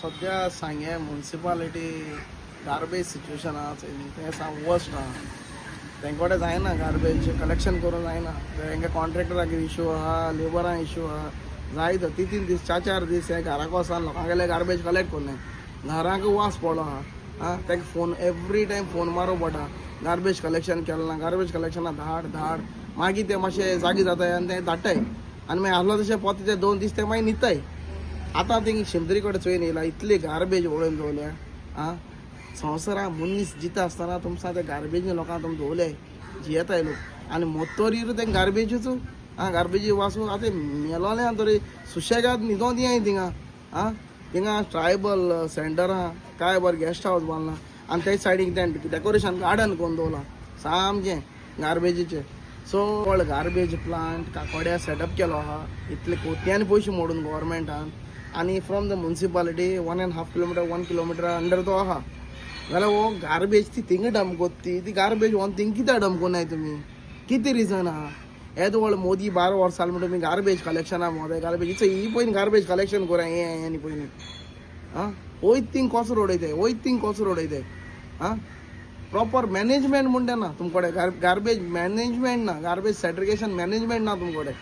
सध्या सांगे municipality garbage situation आहा तें साम वर्स्ट आहा. तेंकोडे जायना गार्बेज कलेक्शन करून जायना. तेंगे कॉन्ट्रॅक्टराक इश्यू आहा, लेबरांक इश्यू आहा. जायतो 3 दीस 4 दीस हे घराक वसान लोकांगेले गार्बेज कलेक्ट कोन्नाय. घरांक वास पडलो आहा. तेका फोन एवरी टायम फोन मारूं पडटा. गार्बेज कलेक्शन केलें ना, गार्बेज कलेक्शना धाड. मागीर ते मातशें जागी जाताय आनी ते धाडटाय आनी मागीर आहलो तशें पोता ते 2 दीस ते मागीर न्हिदताय. आतां थिंग शिमतरी कडेन चोयन येयला इतली गार्बेज वळून दवरल्या. संवसारां मनीस जिता आसतना तुमकां ते गार्बेज लोकांक तुमी दवरले जियेताय लोक आनी मोतोरीर ते गार्बेजूच गार्बेजी वासू आतां मेलोले तरी सुशेगाद न्हिदों दियाय थिंगा. थिंगा ट्रायबल सेंटर आहा काय बरें गेस्ट हावस बांदला आनी ते सायडीक तें डेकोरेशन गार्डन करून दवरलां सामकें गार्बेजीचें. सो व्हड गार्बेज प्लांट काकोड्या सेटअप केलो आहा. इतले कोट्यांनी पयशे मोडून गव्हर्मेंटान आनी from the municipality 1.5 kilometre 1 kilometre under तो आहा. जाल्यार हो गार्बेज ती थिंग डंप कोत्ती ती गार्बेज व्हरून थिंग कित्याक डंप कोन्नाय तुमी? कितें रिजन आहा? येद व्हड मोदी 12 वर्सां म्हणटा तुमी गार्बेज कलेक्शना मोदय गार्बेज ही पयलीं गार्बेज कलेक्शन कोरा हें आनी पयलीं वयत थिंग कचरो उडयताय. प्रॉपर मॅनेजमेंट म्हणटा ना तुमकोडे गार्बेज मॅनेजमेंट ना, गार्बेज सेग्रिगेशन मॅनेजमेंट ना तुमकोडे.